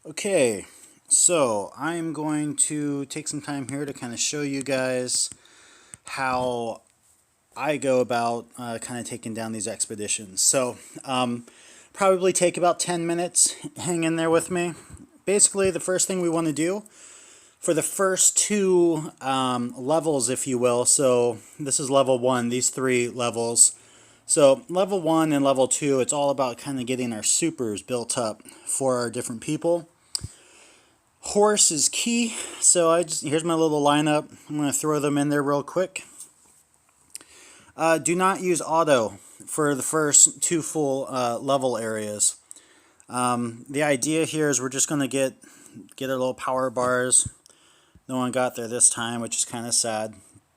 Okay, so I'm going to take some time here to kind of show you guys how I go about kind of taking down these expeditions. Probably take about 10 minutes. Hang in there with me. Basically, the first thing we want to do for the first two levels, if you will. So this is level one, these three levels. So level one and level two, it's all about kind of getting our supers built up for our different people. Horse is key, so here's my little lineup. I'm going to throw them in there real quick. Do not use auto for the first two full level areas. The idea here is we're just going to get our little power bars. No one got there this time, which is kind of sad.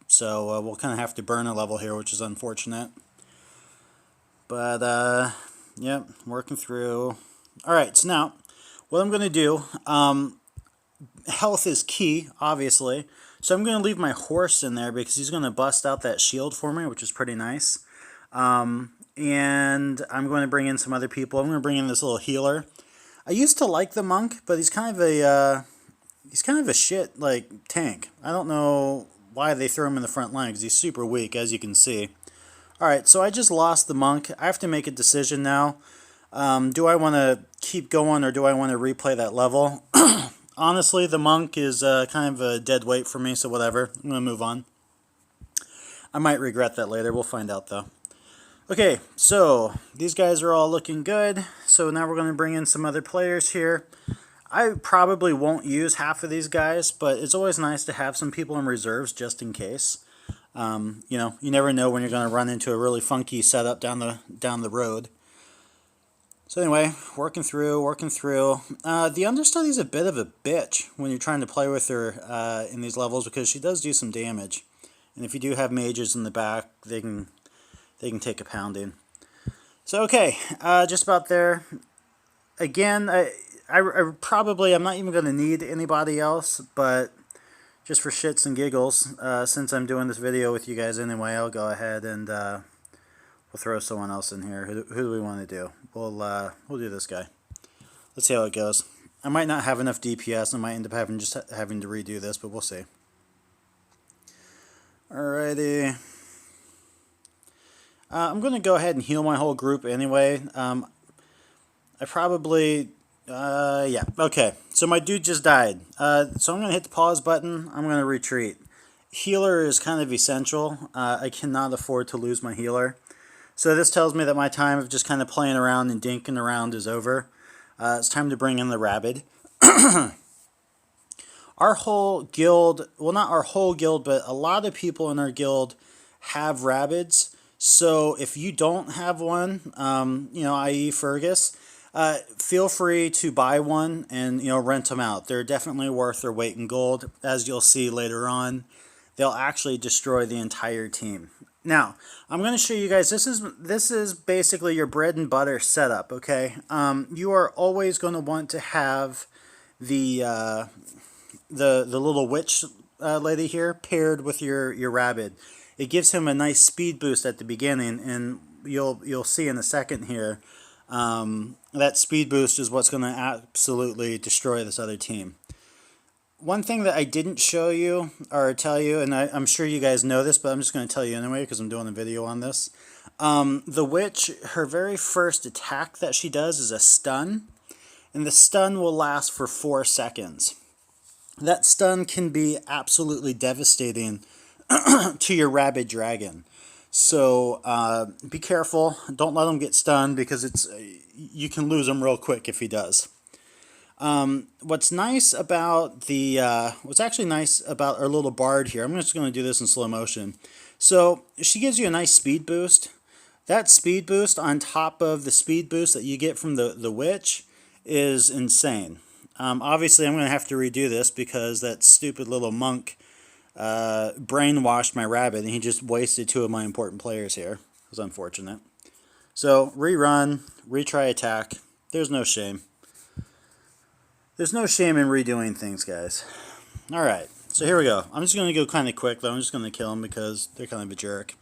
So we'll kind of have to burn a level here, which is unfortunate. But, yep, working through. Alright, so now, what I'm going to do, health is key, obviously. So I'm going to leave my horse in there because he's going to bust out that shield for me, which is pretty nice. And I'm going to bring in some other people. I'm going to bring in this little healer. I used to like the monk, but he's kind of a shit like tank. I don't know why they throw him in the front line because he's super weak, as you can see. Alright, so I just lost the monk. I have to make a decision now. Do I want to keep going or do I want to replay that level? Honestly, the monk is kind of a dead weight for me, so whatever. I'm going to move on. I might regret that later. We'll find out, though. Okay, so these guys are all looking good. So now we're going to bring in some other players here. I probably won't use half of these guys, but it's always nice to have some people in reserves just in case. You know, you never know when you're going to run into a really funky setup down the road. So anyway, working through. The understudy's a bit of a bitch when you're trying to play with her in these levels because she does do some damage. And if you do have mages in the back, they can take a pounding. So okay, just about there. Again, I'm not even going to need anybody else, but just for shits and giggles, since I'm doing this video with you guys anyway, I'll go ahead and we'll throw someone else in here. Who do we want to do? We'll do this guy. Let's see how it goes. I might not have enough DPS. I might end up having to redo this, but we'll see. Alrighty. I'm going to go ahead and heal my whole group anyway. I probably... yeah, okay. So my dude just died. So I'm going to hit the pause button. I'm going to retreat. Healer is kind of essential. I cannot afford to lose my healer. So this tells me that my time of just kind of playing around and dinking around is over. It's time to bring in the rabid. Our whole guild, well, not our whole guild, but a lot of people in our guild have rabbits. So if you don't have one, you know, i.e. Fergus, feel free to buy one and, you know, rent them out. They're definitely worth their weight in gold. As you'll see later on, they'll actually destroy the entire team. Now, I'm going to show you guys, this is basically your bread and butter setup, okay? You are always going to want to have the little witch lady here paired with your rabbit. It gives him a nice speed boost at the beginning, and you'll see in a second here, that speed boost is what's going to absolutely destroy this other team. One thing that I didn't show you or tell you, and I'm sure you guys know this, but I'm just going to tell you anyway because I'm doing a video on this. The witch, her very first attack that she does is a stun, and the stun will last for 4 seconds. That stun can be absolutely devastating to your rabid dragon. So be careful. Don't let him get stunned because you can lose him real quick if he does. What's actually nice about our little bard here, I'm just going to do this in slow motion. So she gives you a nice speed boost. That speed boost on top of the speed boost that you get from the witch is insane. Obviously I'm going to have to redo this because that stupid little monk brainwashed my rabbit and he just wasted 2 of my important players here. It was unfortunate. So rerun, retry attack. There's no shame. There's no shame in redoing things, guys. Alright, so here we go. I'm just going to go kind of quick, though. I'm just going to kill them because they're kind of a jerk.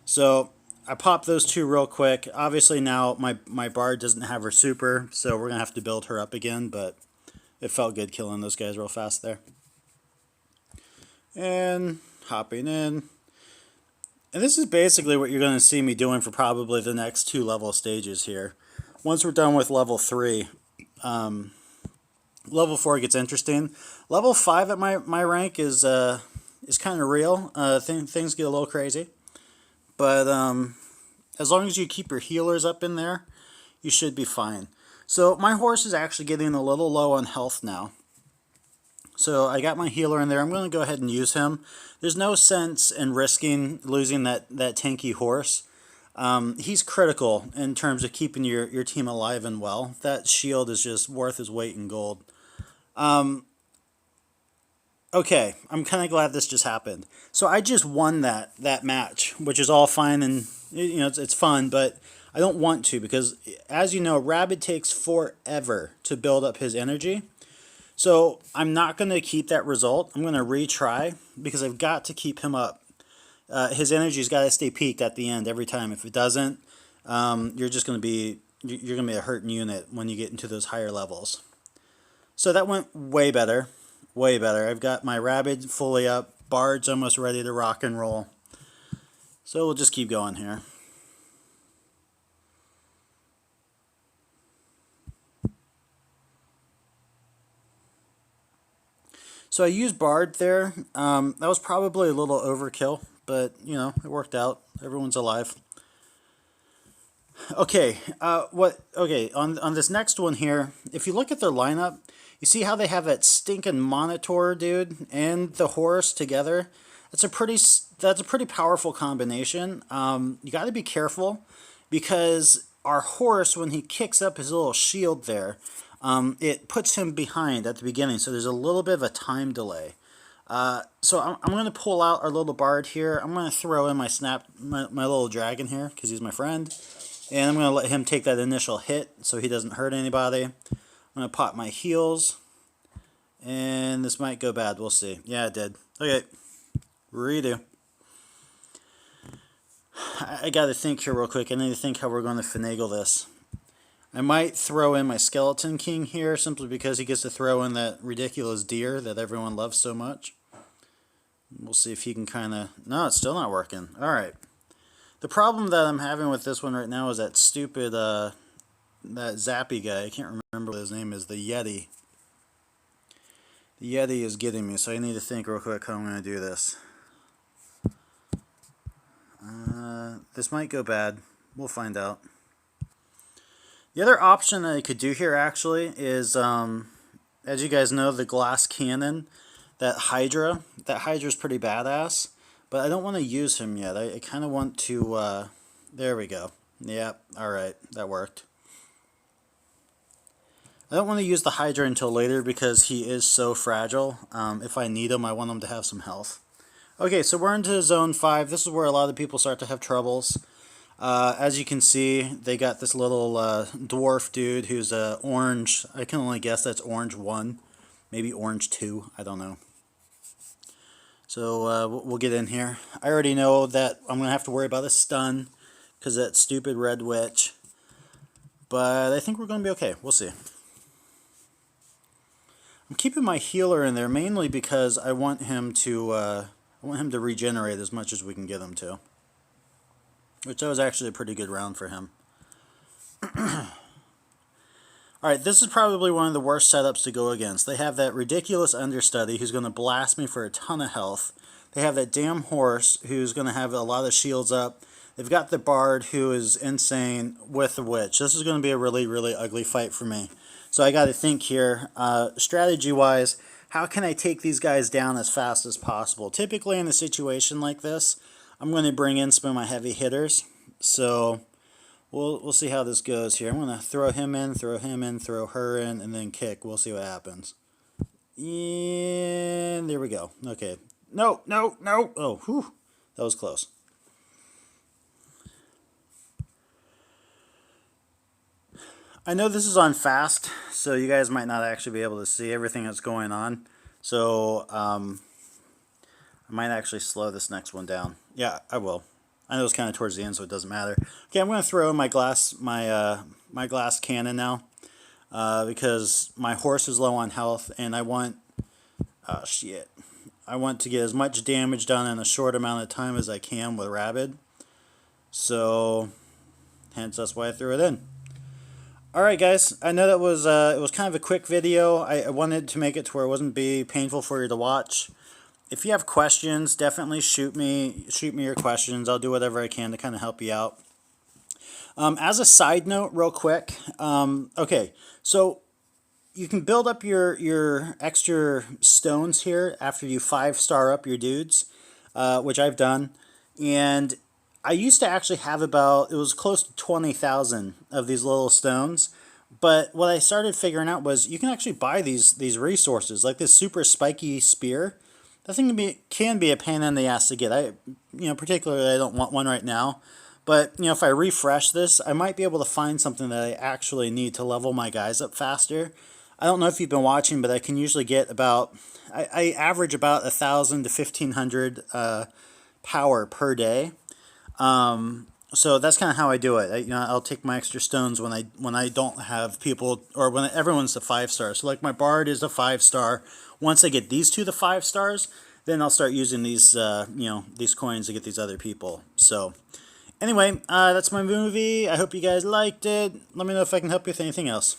So, I popped those 2 real quick. Obviously now my bard doesn't have her super, so we're going to have to build her up again, but It felt good killing those guys real fast there. And hopping in. And this is basically what you're going to see me doing for probably the next 2 level stages here. Once we're done with level 3, level 4 gets interesting. Level 5 at my rank is kind of real. Things get a little crazy. But as long as you keep your healers up in there, you should be fine. So my horse is actually getting a little low on health now. So I got my healer in there. I'm going to go ahead and use him. There's no sense in risking losing that tanky horse. He's critical in terms of keeping your team alive and well. That shield is just worth his weight in gold. Okay, I'm kind of glad this just happened. So I just won that match, which is all fine and it's fun, but I don't want to because, as you know, Rabbit takes forever to build up his energy. So I'm not going to keep that result. I'm going to retry because I've got to keep him up. His energy's got to stay peaked at the end every time. If it doesn't, you're going to be a hurting unit when you get into those higher levels. So that went way better. Way better. I've got my Rabbit fully up. Bard's almost ready to rock and roll. So we'll just keep going here. So I used Bard there. That was probably a little overkill, but it worked out. Everyone's alive. Okay, on this next one here, if you look at their lineup, you see how they have that stinking Monitor dude and the horse together? That's a pretty powerful combination. You got to be careful because our horse, when he kicks up his little shield there, it puts him behind at the beginning, so there's a little bit of a time delay. So I'm going to pull out our little Bard here. I'm going to throw in my little dragon here because he's my friend. And I'm going to let him take that initial hit so he doesn't hurt anybody. I'm going to pop my heals. And this might go bad. We'll see. Yeah, it did. Okay. Redo. I got to think here real quick. I need to think how we're going to finagle this. I might throw in my Skeleton King here simply because he gets to throw in that ridiculous deer that everyone loves so much. We'll see if he can kind of... No, it's still not working. Alright. The problem that I'm having with this one right now is that stupid, that Zappy guy. I can't remember what his name is. The Yeti. The Yeti is getting me, so I need to think real quick how I'm going to do this. This might go bad. We'll find out. The other option that I could do here, actually, is, as you guys know, the glass cannon. That Hydra. That Hydra's pretty badass. But I don't want to use him yet. I kind of want to... there we go. Yep, alright. That worked. I don't want to use the Hydra until later because he is so fragile. If I need him, I want him to have some health. Okay, so we're into Zone 5. This is where a lot of people start to have troubles. As you can see, they got this little dwarf dude who's orange. I can only guess that's orange 1. Maybe orange 2. I don't know. So we'll get in here. I already know that I'm going to have to worry about a stun because of that stupid red witch. But I think we're going to be okay. We'll see. I'm keeping my healer in there mainly because I want him to regenerate as much as we can get him to. Which that was actually a pretty good round for him. Alright, this is probably one of the worst setups to go against. They have that ridiculous understudy who's going to blast me for a ton of health. They have that damn horse who's going to have a lot of shields up. They've got the Bard who is insane with the witch. This is going to be a really, really ugly fight for me. So I got to think here, strategy-wise, how can I take these guys down as fast as possible? Typically in a situation like this, I'm going to bring in some of my heavy hitters. So... We'll see how this goes here. I'm going to throw him in, throw her in, and then kick. We'll see what happens. And there we go. Okay. No. Oh, whew. That was close. I know this is on fast, so you guys might not actually be able to see everything that's going on. So, I might actually slow this next one down. Yeah, I will. I know it's kind of towards the end, so it doesn't matter. Okay, I'm going to throw my glass cannon now. because my horse is low on health, and I want, oh shit, I want to get as much damage done in a short amount of time as I can with Rabid. So, hence that's why I threw it in. Alright guys, I know that was it was kind of a quick video. I wanted to make it to where it wasn't be painful for you to watch. If you have questions, definitely shoot me your questions. I'll do whatever I can to kind of help you out. As a side note, real quick, okay, so you can build up your extra stones here after you 5-star up your dudes, which I've done, and I used to actually have about, it was close to 20,000 of these little stones, but what I started figuring out was you can actually buy these resources, like this super spiky spear. That thing can be a pain in the ass to get. Particularly I don't want one right now. But, if I refresh this, I might be able to find something that I actually need to level my guys up faster. I don't know if you've been watching, but I can usually get about, I average about 1,000 to 1,500 power per day. So that's kind of how I do it. I'll take my extra stones when I don't have people, or when everyone's a 5-star. So like my Bard is a 5-star. Once I get these two to 5 stars, then I'll start using these these coins to get these other people. So anyway, that's my movie. I hope you guys liked it. Let me know if I can help you with anything else.